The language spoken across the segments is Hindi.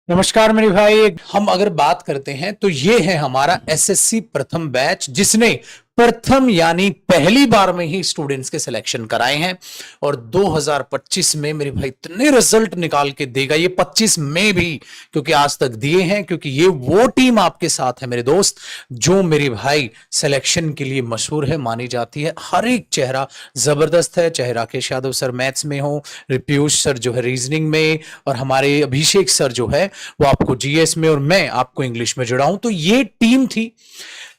नमस्कार मेरे भाई। हम अगर बात करते हैं तो ये है हमारा एसएससी प्रथम बैच, जिसने प्रथम यानी पहली बार में ही स्टूडेंट्स के सिलेक्शन कराए हैं। और 2025 में मेरे भाई इतने रिजल्ट निकाल के देगा, ये 25 में भी, क्योंकि आज तक दिए हैं, क्योंकि ये वो टीम आपके साथ है मेरे दोस्त, जो मेरे भाई सिलेक्शन के लिए मशहूर है, मानी जाती है। हर एक चेहरा जबरदस्त है, चाहे राकेश यादव सर मैथ्स में हो, पीयूष सर जो है रीजनिंग में, और हमारे अभिषेक सर जो है वो आपको जीएस में, और मैं आपको इंग्लिश में जुड़ा हूं। तो ये टीम थी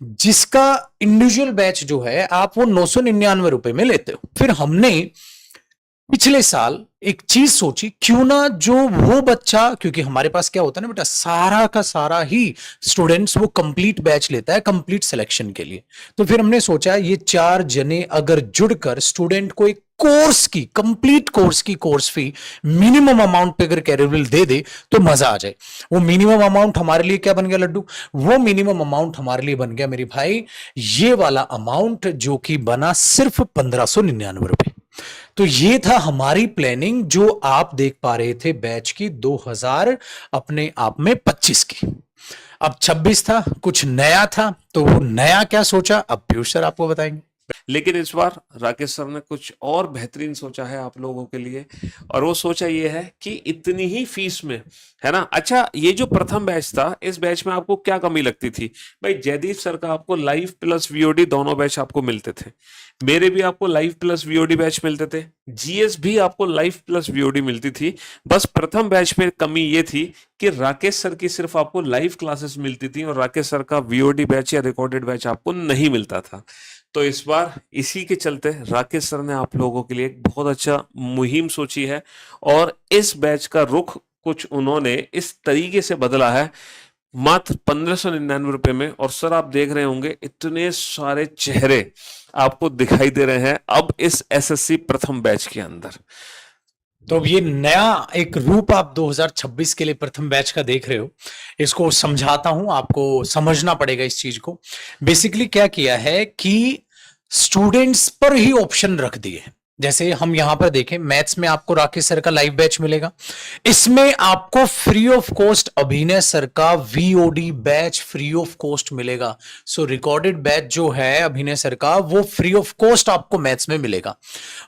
जिसका इंडिविजुअल बैच जो है आप वो 999 रुपए में लेते हो। फिर हमने पिछले साल एक चीज सोची, क्यों ना जो वो बच्चा, क्योंकि हमारे पास क्या होता है ना बेटा, सारा का सारा ही स्टूडेंट्स वो कंप्लीट बैच लेता है कंप्लीट सिलेक्शन के लिए। तो फिर हमने सोचा ये 4 जने अगर जुड़कर स्टूडेंट को एक कोर्स की, कंप्लीट कोर्स की कोर्स फी मिनिमम अमाउंट पे अगर कैरेबिल दे दे तो मजा आ जाए। वो मिनिमम अमाउंट हमारे लिए क्या बन गया लड्डू? वो मिनिमम अमाउंट हमारे लिए बन गया मेरे भाई ये वाला अमाउंट, जो कि बना सिर्फ 1599 रुपए। तो ये था हमारी प्लानिंग, जो आप देख पा रहे थे बैच की 2000 अपने आप में 25 की। अब 26 था, कुछ नया था, तो वो नया क्या सोचा अब पीयूष सर आपको बताएंगे। लेकिन इस बार राकेश सर ने कुछ और बेहतरीन सोचा है आप लोगों के लिए। और वो सोचा ये है कि इतनी ही फीस में, है ना। अच्छा, ये जो प्रथम बैच था, इस बैच में आपको क्या कमी लगती थी भाई? जयदीप सर का आपको लाइव प्लस वीओडी दोनों बैच आपको मिलते थे, मेरे भी आपको लाइव प्लस वीओडी बैच मिलते थे, जीएस भी आपको लाइव प्लस वीओडी मिलती थी। बस प्रथम बैच में कमी ये थी कि राकेश सर की सिर्फ आपको लाइव क्लासेस मिलती थी और राकेश सर का वीओडी बैच या रिकॉर्डेड बैच आपको नहीं मिलता था। तो इस बार इसी के चलते राकेश सर ने आप लोगों के लिए एक बहुत अच्छा मुहिम सोची है और इस बैच का रुख कुछ उन्होंने इस तरीके से बदला है मात्र 1599 रुपए में। और सर आप देख रहे होंगे इतने सारे चेहरे आपको दिखाई दे रहे हैं अब इस एसएससी प्रथम बैच के अंदर। तो अब ये नया एक रूप आप 2026 के लिए प्रथम बैच का देख रहे हो। इसको समझाता हूं, आपको समझना पड़ेगा इस चीज को। बेसिकली क्या किया है कि स्टूडेंट्स पर ही ऑप्शन रख दिए। जैसे हम यहां पर देखें, मैथ्स में आपको राकेश सर का लाइव बैच मिलेगा, इसमें आपको फ्री ऑफ कॉस्ट अभिनय सर का VOD batch free of cost मिलेगा। सो रिकॉर्डेड बैच जो है अभिनय सर का वो फ्री ऑफ कॉस्ट आपको मैथ्स में मिलेगा।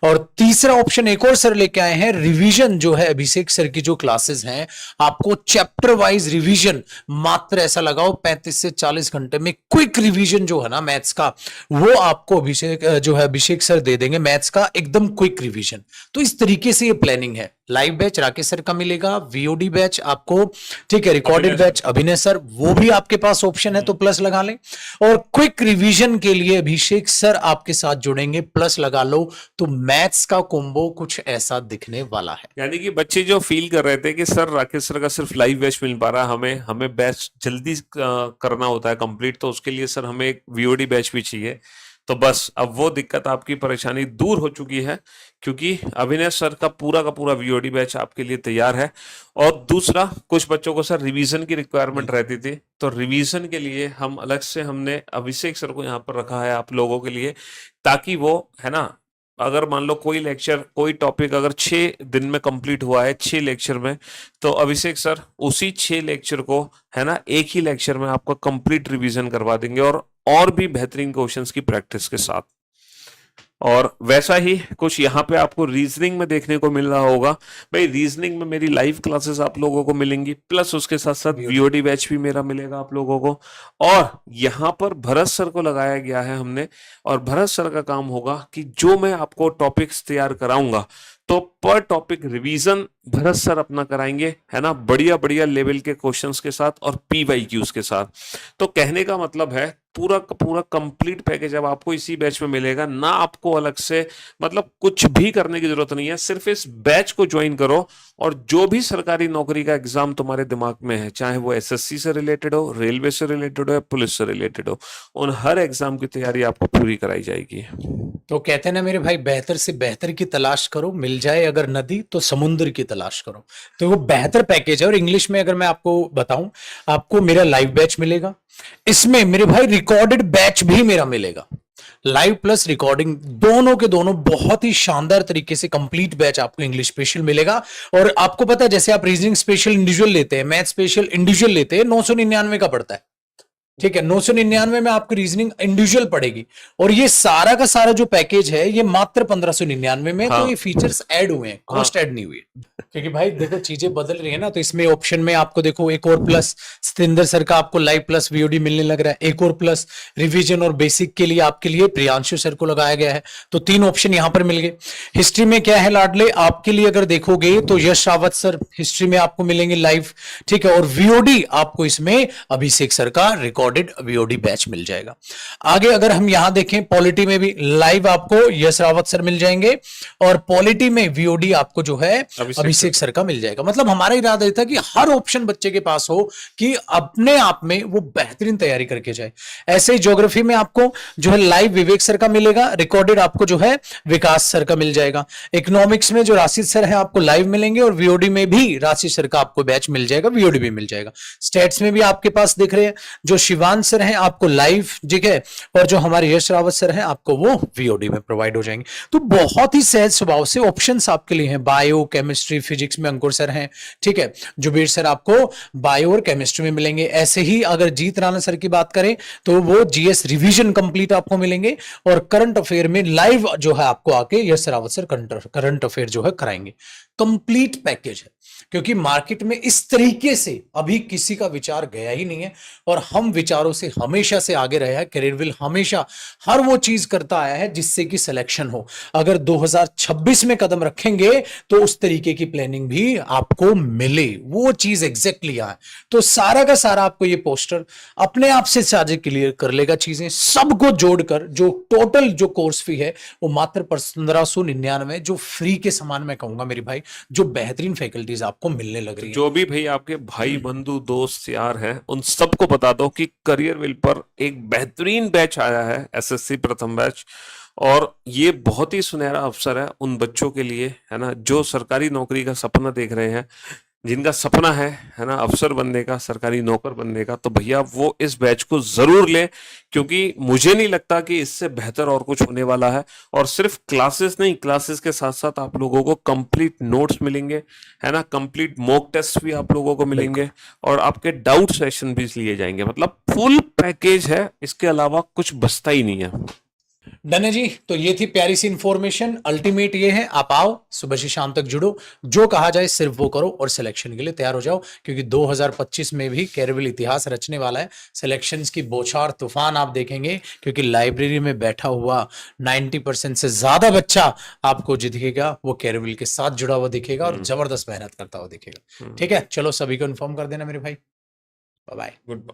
और तीसरा ऑप्शन एक और सर लेके आए हैं, रिवीजन जो है अभिषेक सर की जो क्लासेस हैं, आपको चैप्टर वाइज रिवीजन मात्र ऐसा लगाओ 35 से 40 घंटे में क्विक रिवीजन जो है ना मैथ्स का, वो आपको अभिषेक सर दे देंगे मैथ्स का एकदम क्विक रिवीजन। तो इस तरीके से ये प्लानिंग है। लाइव बैच राकेश सर का मिलेगा, वीओडी बैच आपको, ठीक है, रिकॉर्डेड बैच अभिनय सर, वो भी आपके पास ऑप्शन है तो प्लस लगा लें। और क्विक रिवीजन के लिए अभिषेक सर आपके साथ जुड़ेंगे, प्लस लगा लो। तो मैथ्स का कॉम्बो कुछ ऐसा दिखने वाला है। यानी कि बच्चे जो फील कर रहे थे कि सर राकेश सर का सिर्फ लाइव बैच मिल पा रहा है, हमें बैच जल्दी करना होता है कंप्लीट, तो उसके लिए सर हमें एक वीओडी बैच भी चाहिए। तो बस अब वो दिक्कत, आपकी परेशानी दूर हो चुकी है, क्योंकि अभिनय सर का पूरा वीओडी बैच आपके लिए तैयार है। और दूसरा, कुछ बच्चों को सर रिवीजन की रिक्वायरमेंट रहती थी, तो रिवीजन के लिए हम अलग से हमने अभिषेक सर को यहाँ पर रखा है आप लोगों के लिए, ताकि वो, है ना, अगर मान लो कोई लेक्चर, कोई टॉपिक अगर 6 दिन में कंप्लीट हुआ है 6 लेक्चर में, तो अभिषेक सर उसी 6 लेक्चर को, है ना, एक ही लेक्चर में आपका कंप्लीट रिवीजन करवा देंगे और भी बेहतरीन क्वेश्चंस की प्रैक्टिस के साथ। और वैसा ही कुछ यहाँ पे आपको रीजनिंग में देखने को मिल रहा होगा। भाई रीजनिंग में मेरी लाइव क्लासेस आप लोगों को मिलेंगी, प्लस उसके साथ साथ वीओडी बैच भी मेरा मिलेगा आप लोगों को। और यहाँ पर भरत सर को लगाया गया है हमने, और भरत सर का काम होगा कि जो मैं आपको टॉपिक्स तैयार कराऊंगा, तो पर टॉपिक रिवीजन भरत सर अपना कराएंगे, है ना, बढ़िया लेवल के क्वेश्चंस के साथ और पीवाईक्यूज के साथ। तो कहने का मतलब है पूरा का पूरा कंप्लीट पैकेज अब आपको इसी बैच में मिलेगा ना। आपको अलग से मतलब कुछ भी करने की जरूरत नहीं है, सिर्फ इस बैच को ज्वाइन करो और जो भी सरकारी नौकरी का एग्जाम तुम्हारे दिमाग में है, चाहे वो एसएससी से रिलेटेड हो, रेलवे से रिलेटेड हो या पुलिस से रिलेटेड हो, उन हर एग्जाम की तैयारी आपको पूरी कराई जाएगी। तो कहते हैं ना मेरे भाई, बेहतर से बेहतर की तलाश करो, मिल जाए अगर नदी तो समुद्र की तलाश करो। तो वो बेहतर पैकेज है। और इंग्लिश में अगर मैं आपको बताऊं, आपको मेरा लाइव बैच मिलेगा, इसमें मेरे भाई रिकॉर्डेड बैच भी मेरा मिलेगा। लाइव प्लस रिकॉर्डिंग, दोनों के दोनों बहुत ही शानदार तरीके से कंप्लीट बैच आपको इंग्लिश स्पेशल मिलेगा। और आपको पता है जैसे आप रीजनिंग स्पेशल इंडिविजुअल लेते हैं, मैथ स्पेशल इंडिविजुअल लेते हैं, 999 का पड़ता है, ठीक है। 999 में आपकी रीजनिंग इंडिविजुअल पड़ेगी, और ये सारा का सारा जो पैकेज है ये मात्र 1599 में। हाँ। तो ये फीचर्स ऐड हुए हैं, कॉस्ट ऐड नहीं हुई है, क्योंकि भाई देखो चीजें बदल रही है ना। तो इसमें ऑप्शन में आपको देखो एक और प्लस सतेंद्र सर का आपको लाइव प्लस वीओडी मिलने लग रहा है, एक और प्लस रिवीजन और बेसिक के लिए आपके लिए प्रियांशु सर को लगाया गया है। तो 3 ऑप्शन यहां पर मिल गए। हिस्ट्री में क्या है लाडले, आपके लिए अगर देखोगे तो यश रावत सर हिस्ट्री में आपको मिलेंगे लाइव, ठीक है। और वीओडी आपको इसमें अभिषेक सर का रिकॉर्डेड वीओडी बैच मिल जाएगा। आगे अगर हम यहां देखें पॉलिटी में भी लाइव आपको यश रावत सर मिल जाएंगे, और पॉलिटी में वीओडी आपको जो है अभिषेक सर का मिल जाएगा। मतलब हमारा इरादा था कि हर ऑप्शन बच्चे के पास हो कि अपने आप में वो बेहतरीन तैयारी करके जाए। ऐसे ही ज्योग्राफी में आपको जो है लाइव विवेक सर का मिलेगा, रिकॉर्डेड आपको जो है विकास सर का मिल जाएगा। इकोनॉमिक्स में जो राशिद सर है आपको लाइव मिलेंगे, और वीओडी में भी राशिद सर का आपको बैच मिल जाएगा, वीओडी भी मिल जाएगा। स्टेट्स में भी आपके पास दिख रहे हैं जो शिवान सर हैं आपको लाइव, ठीक है, और जो हमारे यश रावत सर हैं आपको वो वीओडी में प्रोवाइड हो जाएंगे। तो बहुत ही सहज स्वभाव से ऑप्शंस आपके लिए हैं। बायो केमिस्ट्री फिजिक्स में अंकुर सर हैं, ठीक है, जुबीर सर आपको बायो और केमिस्ट्री में मिलेंगे। ऐसे ही अगर जीत राणा सर की बात करें तो वो जीएस रिवीजन कंप्लीट आपको मिलेंगे, और करंट अफेयर में लाइव जो है आपको आके यश रावत सर करंट अफेयर जो है कराएंगे। कंप्लीट पैकेज है, क्योंकि मार्केट में इस तरीके से अभी किसी का विचार गया ही नहीं है, और हम विचारों से हमेशा से आगे रहे हैं। करियरविल हमेशा हर वो चीज करता आया है जिससे कि सिलेक्शन हो। अगर 2026 में कदम रखेंगे तो उस तरीके की प्लानिंग भी आपको मिले, वो चीज एग्जैक्टली है। तो सारा का सारा आपको ये पोस्टर अपने आप से साझे क्लियर कर लेगा चीजें सबको जोड़कर। जो टोटल जो कोर्स फी है वो मात्र 1599, जो फ्री के समान मैं कहूंगा मेरे भाई, जो बेहतरीन फैकल्टीज आपको मिलने लग रही है। जो भी भाई आपके भाई बंधु दोस्त यार हैं उन सबको बता दो कि करियरविल पर एक बेहतरीन बैच आया है, एसएससी प्रथम बैच। और ये बहुत ही सुनहरा अवसर है उन बच्चों के लिए, है ना, जो सरकारी नौकरी का सपना देख रहे हैं, जिनका सपना है ना, अफसर बनने का, सरकारी नौकर बनने का। तो भैया वो इस बैच को जरूर लें, क्योंकि मुझे नहीं लगता कि इससे बेहतर और कुछ होने वाला है। और सिर्फ क्लासेस नहीं, क्लासेस के साथ साथ आप लोगों को कंप्लीट नोट्स मिलेंगे, है ना, कंप्लीट मॉक टेस्ट भी आप लोगों को मिलेंगे, और आपके डाउट सेशन भी लिए जाएंगे। मतलब फुल पैकेज है, इसके अलावा कुछ बचता ही नहीं है। डन है जी। तो ये थी प्यारी सी इंफॉर्मेशन। अल्टीमेट ये है, आप आओ सुबह से शाम तक जुड़ो, जो कहा जाए सिर्फ वो करो, और सिलेक्शन के लिए तैयार हो जाओ, क्योंकि 2025 में भी करियरविल इतिहास रचने वाला है। सिलेक्शंस की बौछार तूफान आप देखेंगे, क्योंकि लाइब्रेरी में बैठा हुआ 90% से ज्यादा बच्चा आपको जो दिखेगा वो करियरविल के साथ जुड़ा हुआ दिखेगा, और जबरदस्त मेहनत करता हुआ दिखेगा। ठीक है, चलो सभी को इन्फॉर्म कर देना मेरे भाई। Bye bye. गुड।